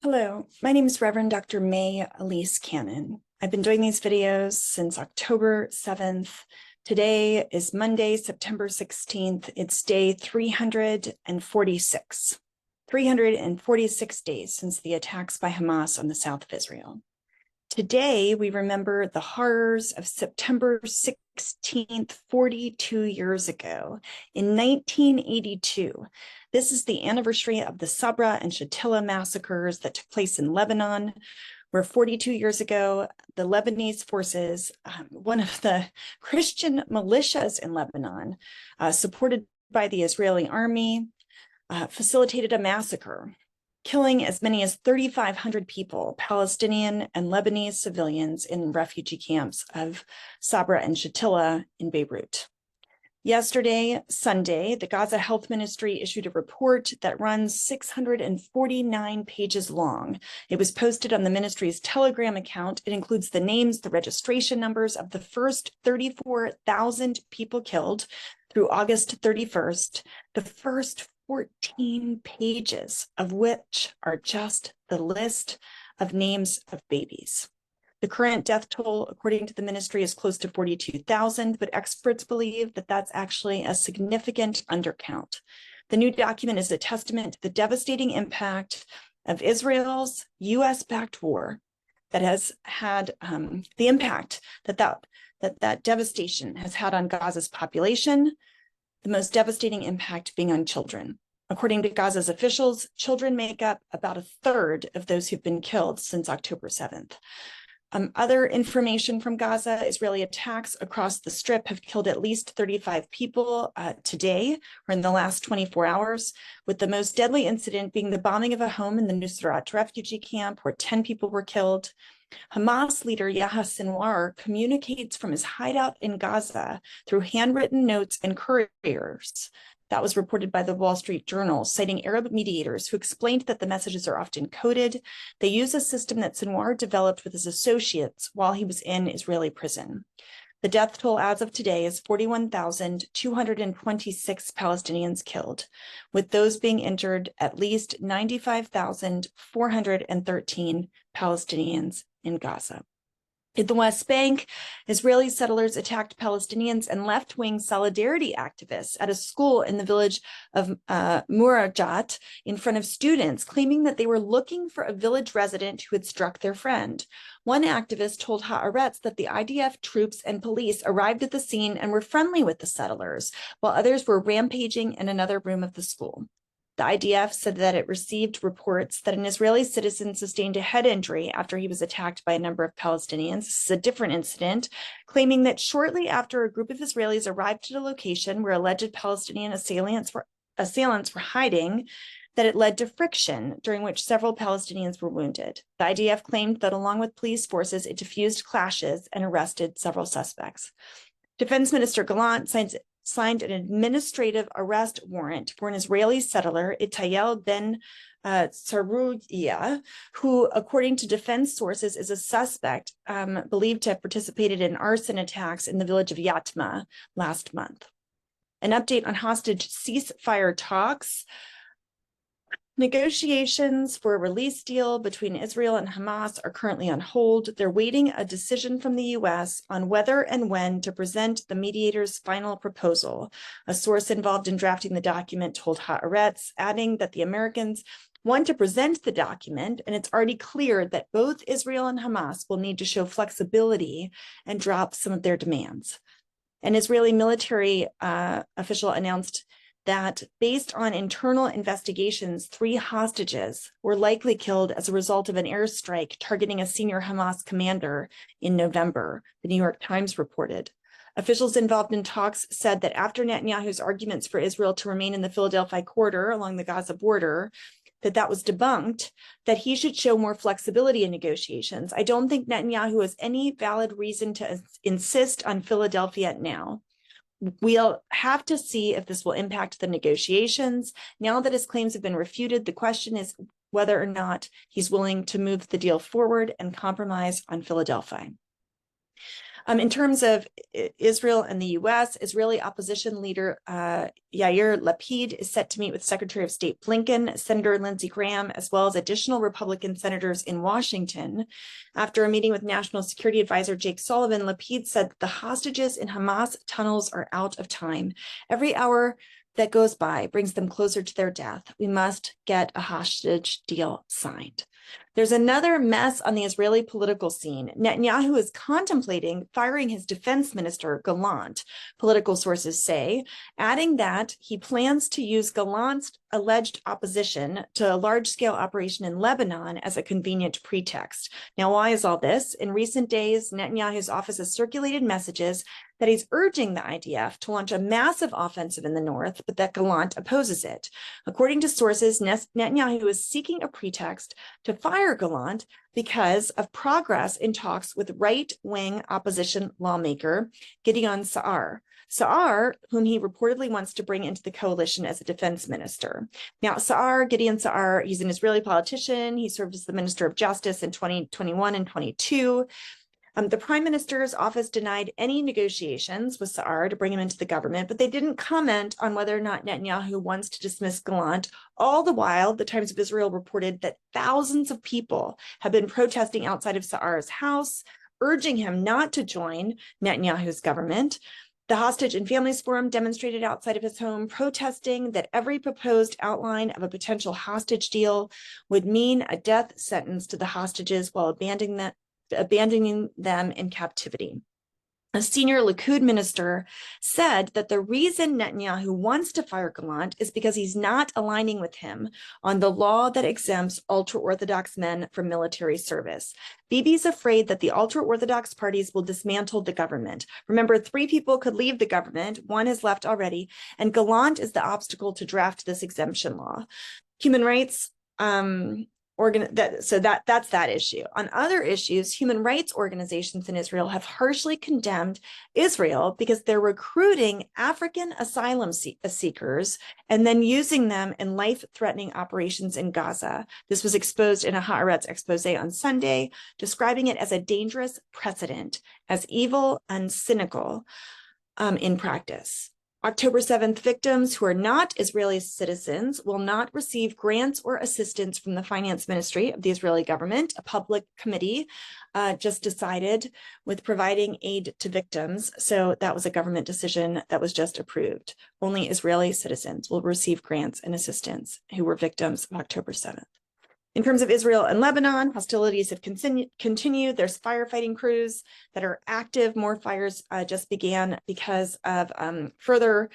Hello, my name is Reverend Dr. May Elise Cannon. I've been doing these videos since October 7th. Today is Monday, September 16th. It's day 346. 346 days since the attacks by Hamas on the south of Israel. Today, we remember the horrors of September 16th, 42 years ago, in 1982. This is the anniversary of the Sabra and Shatila massacres that took place in Lebanon, where 42 years ago, the Lebanese forces, one of the Christian militias in Lebanon, supported by the Israeli army, facilitated a massacre, killing as many as 3,500 people, Palestinian and Lebanese civilians in refugee camps of Sabra and Shatila in Beirut. Yesterday, Sunday, the Gaza Health Ministry issued a report that runs 649 pages long. It was posted on the ministry's Telegram account. It includes the names, the registration numbers of the first 34,000 people killed through August 31st, the first 14 pages of which are just the list of names of babies. The current death toll, according to the ministry, is close to 42,000, but experts believe that that's actually a significant undercount. The new document is a testament to the devastating impact of Israel's US-backed war that has had the impact that devastation has had on Gaza's population, the most devastating impact being on children. According to Gaza's officials, children make up about a third of those who've been killed since October 7th. Other information from Gaza: Israeli attacks across the Strip have killed at least 35 people today, or in the last 24 hours, with the most deadly incident being the bombing of a home in the Nusrat refugee camp, where 10 people were killed. Hamas leader Yahya Sinwar communicates from his hideout in Gaza through handwritten notes and couriers. That was reported by the Wall Street Journal, citing Arab mediators who explained that the messages are often coded. They use a system that Sinwar developed with his associates while he was in Israeli prison. The death toll as of today is 41,226 Palestinians killed, with those being injured at least 95,413 Palestinians in Gaza. In the West Bank, Israeli settlers attacked Palestinians and left-wing solidarity activists at a school in the village of Murajat in front of students, claiming that they were looking for a village resident who had struck their friend. One activist told Haaretz that the IDF troops and police arrived at the scene and were friendly with the settlers, while others were rampaging in another room of the school. The IDF said that it received reports that an Israeli citizen sustained a head injury after he was attacked by a number of Palestinians. This is a different incident, claiming that shortly after a group of Israelis arrived at a location where alleged Palestinian assailants were hiding, that it led to friction, during which several Palestinians were wounded. The IDF claimed that along with police forces, it diffused clashes and arrested several suspects. Defense Minister Gallant signed an administrative arrest warrant for an Israeli settler, Itayel Ben Sarouya, who, according to defense sources, is a suspect believed to have participated in arson attacks in the village of Yatma last month. An update on hostage ceasefire talks. Negotiations for a release deal between Israel and Hamas are currently on hold. They're waiting a decision from the US on whether and when to present the mediator's final proposal. A source involved in drafting the document told Haaretz, adding that the Americans want to present the document, and it's already clear that both Israel and Hamas will need to show flexibility and drop some of their demands. An Israeli military official announced that based on internal investigations, 3 hostages were likely killed as a result of an airstrike targeting a senior Hamas commander in November, the New York Times reported. Officials involved in talks said that after Netanyahu's arguments for Israel to remain in the Philadelphia corridor along the Gaza border, that was debunked, that he should show more flexibility in negotiations. I don't think Netanyahu has any valid reason to insist on Philadelphia now. We'll have to see if this will impact the negotiations. Now that his claims have been refuted, the question is whether or not he's willing to move the deal forward and compromise on Philadelphia. In terms of Israel and the U.S., Israeli opposition leader Yair Lapid is set to meet with Secretary of State Blinken, Senator Lindsey Graham, as well as additional Republican senators in Washington. After a meeting with National Security Advisor Jake Sullivan, Lapid said the hostages in Hamas tunnels are out of time. Every hour that goes by brings them closer to their death. We must get a hostage deal signed. There's another mess on the Israeli political scene. Netanyahu is contemplating firing his defense minister, Gallant, political sources say, adding that he plans to use Gallant's alleged opposition to a large-scale operation in Lebanon as a convenient pretext. Now, why is all this? In recent days, Netanyahu's office has circulated messages that he's urging the IDF to launch a massive offensive in the north, but that Gallant opposes it. According to sources, Netanyahu is seeking a pretext to fire Gallant because of progress in talks with right-wing opposition lawmaker Gideon Sa'ar. Sa'ar, whom he reportedly wants to bring into the coalition as a defense minister. Now, Gideon Sa'ar, he's an Israeli politician. He served as the Minister of Justice in 2021 and 22. The prime minister's office denied any negotiations with Sa'ar to bring him into the government, but they didn't comment on whether or not Netanyahu wants to dismiss Gallant. All the while, the Times of Israel reported that thousands of people have been protesting outside of Sa'ar's house, urging him not to join Netanyahu's government. The Hostage and Families Forum demonstrated outside of his home, protesting that every proposed outline of a potential hostage deal would mean a death sentence to the hostages while abandoning them in captivity. A senior Likud minister said that the reason Netanyahu wants to fire Gallant is because he's not aligning with him on the law that exempts ultra-Orthodox men from military service. Bibi's afraid that the ultra-Orthodox parties will dismantle the government. Remember, 3 people could leave the government, 1 has left already, and Gallant is the obstacle to draft this exemption law. Human rights that's that issue. On other issues, human rights organizations in Israel have harshly condemned Israel because they're recruiting African asylum seekers and then using them in life-threatening operations in Gaza. This was exposed in a Haaretz expose on Sunday, describing it as a dangerous precedent, as evil and cynical in practice. October 7th victims who are not Israeli citizens will not receive grants or assistance from the finance ministry of the Israeli government. A public committee just decided with providing aid to victims. So that was a government decision that was just approved. Only Israeli citizens will receive grants and assistance who were victims of October 7th. In terms of Israel and Lebanon, hostilities have continued. There's firefighting crews that are active. More fires just began because of further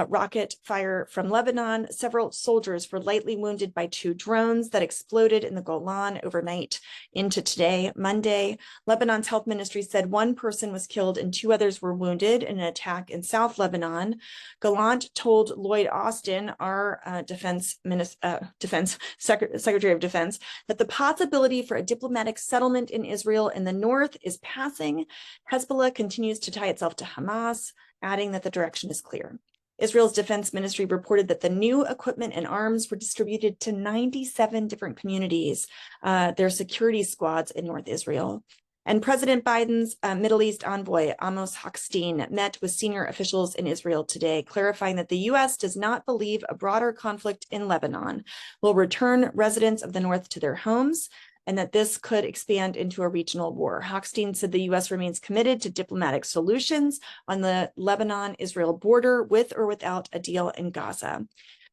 rocket fire from Lebanon. Several soldiers were lightly wounded by 2 drones that exploded in the Golan overnight into today, Monday. Lebanon's health ministry said 1 person was killed and 2 others were wounded in an attack in South Lebanon. Gallant told Lloyd Austin, our Secretary of Defense, that the possibility for a diplomatic settlement in Israel in the north is passing. Hezbollah continues to tie itself to Hamas, adding that the direction is clear. Israel's defense ministry reported that the new equipment and arms were distributed to 97 different communities, their security squads in North Israel. And President Biden's Middle East envoy, Amos Hochstein, met with senior officials in Israel today, clarifying that the U.S. does not believe a broader conflict in Lebanon will return residents of the north to their homes, and that this could expand into a regional war. Hochstein said the U.S. remains committed to diplomatic solutions on the Lebanon-Israel border with or without a deal in Gaza.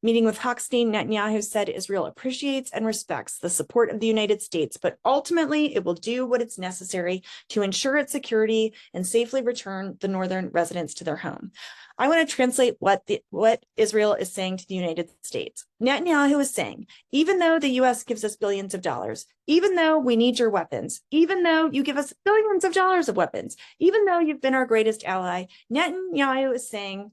Meeting with Hochstein, Netanyahu said Israel appreciates and respects the support of the United States, but ultimately it will do what is necessary to ensure its security and safely return the northern residents to their home. I want to translate what Israel is saying to the United States. Netanyahu is saying, even though the U.S. gives us billions of dollars, even though we need your weapons, even though you give us billions of dollars of weapons, even though you've been our greatest ally, Netanyahu is saying,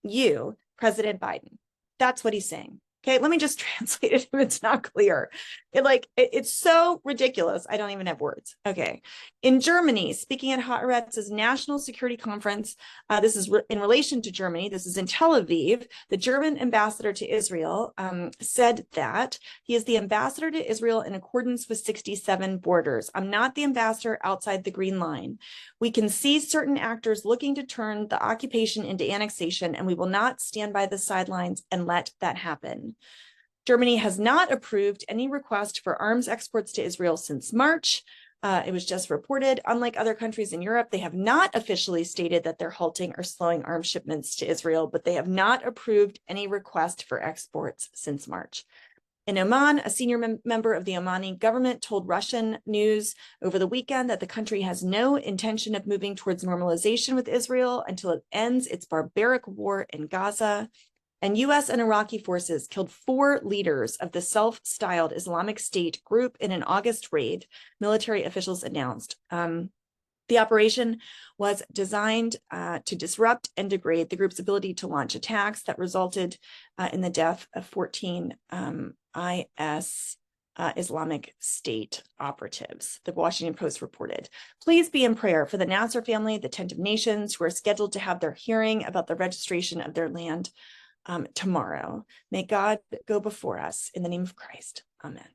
you, President Biden. That's what he's saying. Okay, let me just translate it if it's not clear. It's so ridiculous. I don't even have words. Okay. In Germany, speaking at Haaretz's National Security Conference, this is in relation to Germany. This is in Tel Aviv. The German ambassador to Israel said that he is the ambassador to Israel in accordance with 67 borders. I'm not the ambassador outside the green line. We can see certain actors looking to turn the occupation into annexation, and we will not stand by the sidelines and let that happen. Germany has not approved any request for arms exports to Israel since March. It was just reported. Unlike other countries in Europe, they have not officially stated that they're halting or slowing arms shipments to Israel, but they have not approved any request for exports since March. In Oman, a senior member of the Omani government told Russian news over the weekend that the country has no intention of moving towards normalization with Israel until it ends its barbaric war in Gaza. And US and Iraqi forces killed 4 leaders of the self-styled Islamic State group in an August raid, military officials announced. The operation was designed to disrupt and degrade the group's ability to launch attacks that resulted in the death of 14 IS Islamic State operatives, the Washington Post reported. Please be in prayer for the Nasser family, the Tent of Nations, who are scheduled to have their hearing about the registration of their land tomorrow. May God go before us in the name of Christ. Amen.